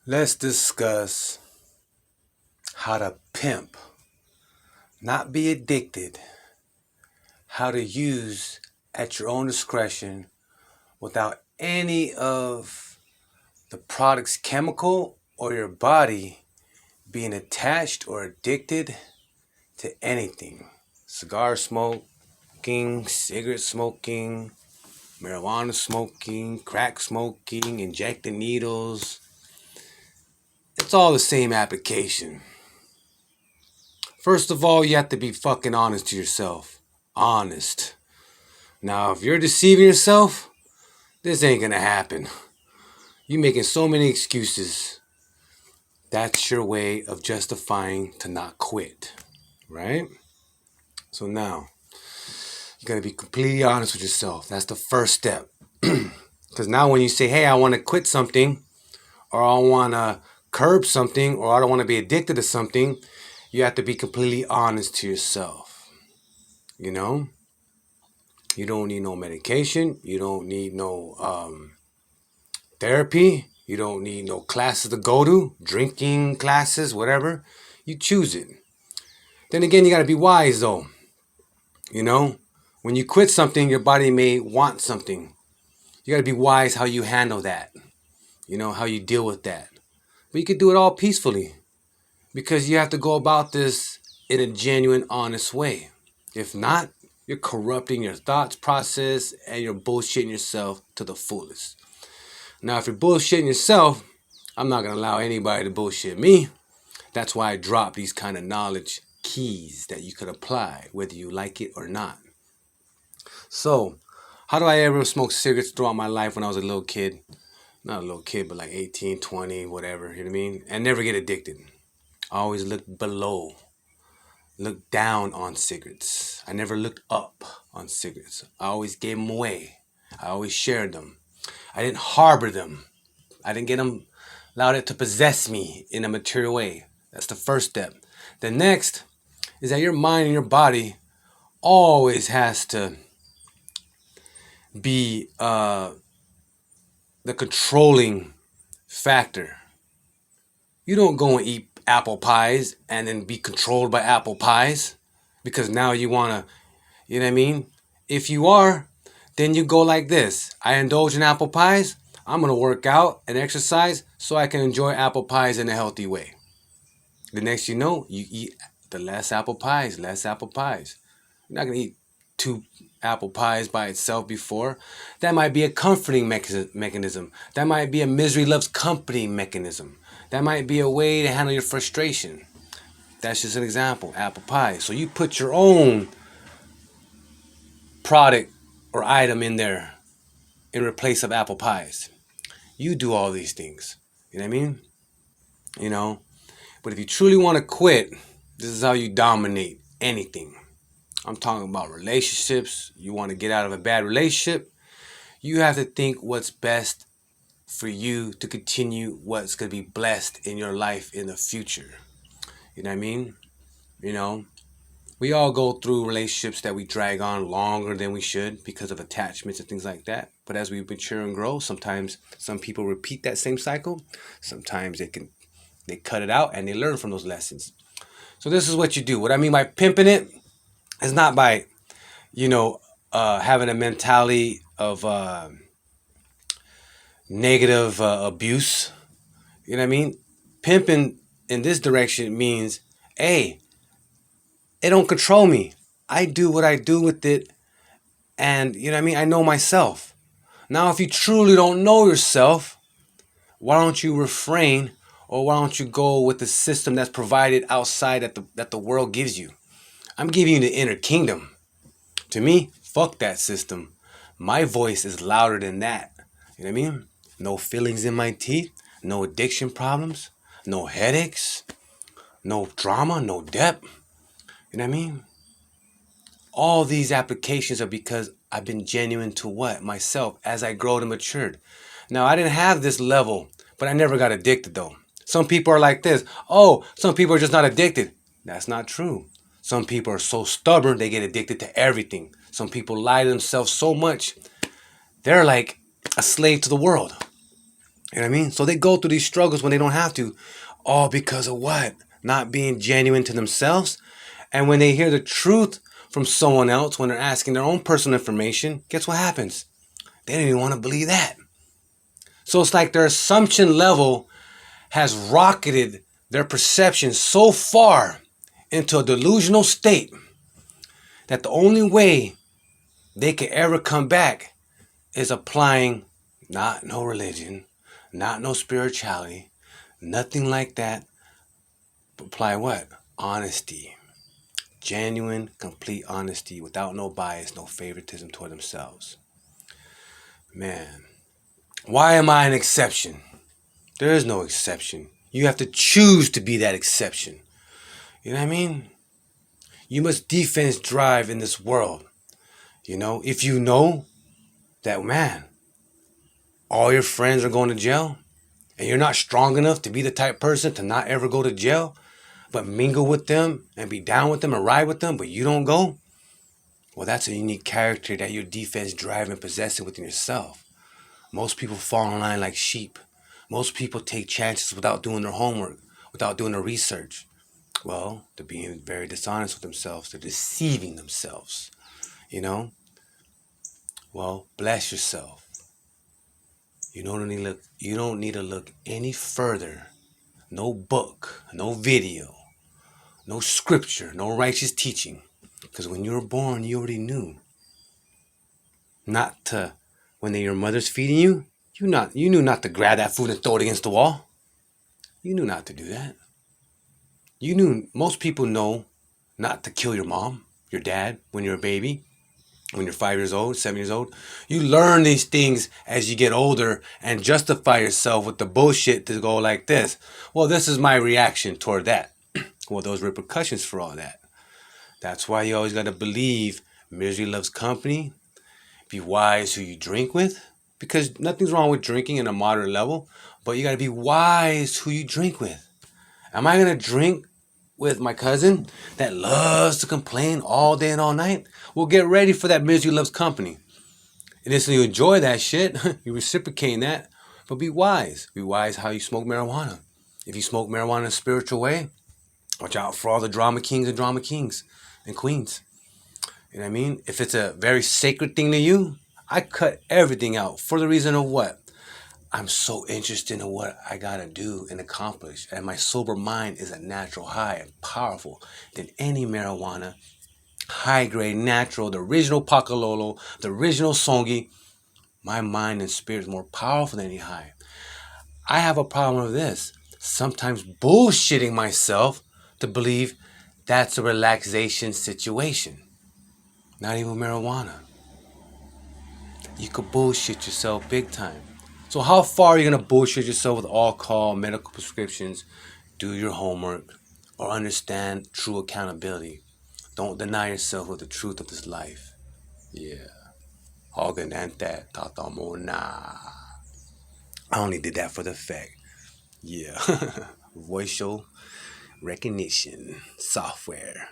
Let's discuss how to pimp, not be addicted, how to use at your own discretion without any of the product's chemical or your body being attached or addicted to anything. Cigar smoking, cigarette smoking, marijuana smoking, crack smoking, injecting needles. It's all the same application. First of all, you have to be fucking honest to yourself. Honest. Now, if you're deceiving yourself, this ain't gonna happen. You making so many excuses. That's your way of justifying to not quit, right? So now, you gotta be completely honest with yourself. That's the first step. Because now when you say, hey, I wanna quit something, or I wanna curb something, or I don't wanna be addicted to something, you have to be completely honest to yourself. You know? You don't need no medication. You don't need no therapy. You don't need no classes to go to, drinking classes, whatever. You choose it. Then again, you got to be wise though. You know, when you quit something, your body may want something. You got to be wise how you handle that. You know, how you deal with that. But you could do it all peacefully because you have to go about this in a genuine, honest way. If not, you're corrupting your thoughts process and you're bullshitting yourself to the fullest. Now, if you're bullshitting yourself, I'm not going to allow anybody to bullshit me. That's why I drop these kind of knowledge keys that you could apply, whether you like it or not. So, how do I ever smoke cigarettes throughout my life when I was a little kid? Not a little kid, but like 18, 20, whatever, you know what I mean? And never get addicted. I always looked below, looked down on cigarettes. I never looked up on cigarettes. I always gave them away. I always shared them. I didn't harbor them. I didn't get them, allowed it to possess me in a material way. That's the first step. The next is that your mind and your body always has to be the controlling factor. You don't go and eat apple pies and then be controlled by apple pies because now you want to, you know what I mean? If you are, then you go like this. I indulge in apple pies. I'm going to work out and exercise so I can enjoy apple pies in a healthy way. The next you know, you eat the less apple pies, less apple pies. You're not going to eat two apple pies by itself before. That might be a comforting mechanism. That might be a misery loves company mechanism. That might be a way to handle your frustration. That's just an example, apple pie. So you put your own product or item in there in replace of apple pies. You do all these things. You know what I mean? You know? But if you truly want to quit, this is how you dominate anything. I'm talking about relationships. You want to get out of a bad relationship, you have to think what's best for you to continue what's going to be blessed in your life in the future. You know what I mean? You know, we all go through relationships that we drag on longer than we should because of attachments and things like that. But as we mature and grow, sometimes some people repeat that same cycle. Sometimes they cut it out and they learn from those lessons. So this is what you do. What I mean by pimping it is not by, having a mentality of negative abuse. You know what I mean? Pimping in this direction means, hey, it don't control me. I do what I do with it. And you know what I mean? I know myself. Now, if you truly don't know yourself, why don't you refrain, or why don't you go with the system that's provided outside that the world gives you? I'm giving you the inner kingdom. To me, fuck that system. My voice is louder than that. You know what I mean? No feelings in my teeth, no addiction problems, no headaches, no drama, no depth. You know what I mean? All these applications are because I've been genuine to what? Myself as I grow and matured. Now, I didn't have this level, but I never got addicted though. Some people are like this. Oh, some people are just not addicted. That's not true. Some people are so stubborn, they get addicted to everything. Some people lie to themselves so much, they're like a slave to the world. You know what I mean? So they go through these struggles when they don't have to. All because of what? Not being genuine to themselves. And when they hear the truth from someone else, when they're asking their own personal information, guess what happens? They don't even want to believe that. So it's like their assumption level has rocketed their perception so far into a delusional state that the only way they can ever come back is applying not no religion, not no spirituality, nothing like that. But apply what? Honesty. Genuine, complete honesty without no bias, no favoritism toward themselves. Man, why am I an exception? There is no exception. You have to choose to be that exception. You know what I mean? You must defense drive in this world. You know, if you know that, man, all your friends are going to jail and you're not strong enough to be the type person to not ever go to jail, but mingle with them and be down with them and ride with them, but you don't go, well, that's a unique character that your defense drive and possessing within yourself. Most people fall in line like sheep. Most people take chances without doing their homework, without doing their research. Well, they're being very dishonest with themselves. They're deceiving themselves, you know? Well, bless yourself. You don't need to look any further. No book, no video, no scripture, no righteous teaching. Because when you were born, you already knew. Not to, when your mother's feeding you, you knew not to grab that food and throw it against the wall. You knew not to do that. You knew, most people know not to kill your mom, your dad, when you're a baby, when you're 5 years old, 7 years old. You learn these things as you get older and justify yourself with the bullshit to go like this. Well, this is my reaction toward that. Well, those repercussions for all that. That's why you always got to believe misery loves company. Be wise who you drink with. Because nothing's wrong with drinking in a moderate level, but you got to be wise who you drink with. Am I going to drink with my cousin that loves to complain all day and all night? Well, get ready for that misery loves company. And if you enjoy that shit, you reciprocating that, but be wise. Be wise how you smoke marijuana. If you smoke marijuana in a spiritual way, watch out for all the drama kings and queens. You know what I mean? If it's a very sacred thing to you, I cut everything out for the reason of what? I'm so interested in what I gotta do and accomplish. And my sober mind is a natural high and powerful than any marijuana. High grade, natural, the original Pakalolo, the original Songi. My mind and spirit is more powerful than any high. I have a problem with this. Sometimes bullshitting myself to believe that's a relaxation situation. Not even marijuana. You could bullshit yourself big time. So how far are you going to bullshit yourself with alcohol, medical prescriptions? Do your homework or understand true accountability. Don't deny yourself with the truth of this life. Yeah. Hoganante tatamona. I only did that for the fact. Yeah. Voice recognition software.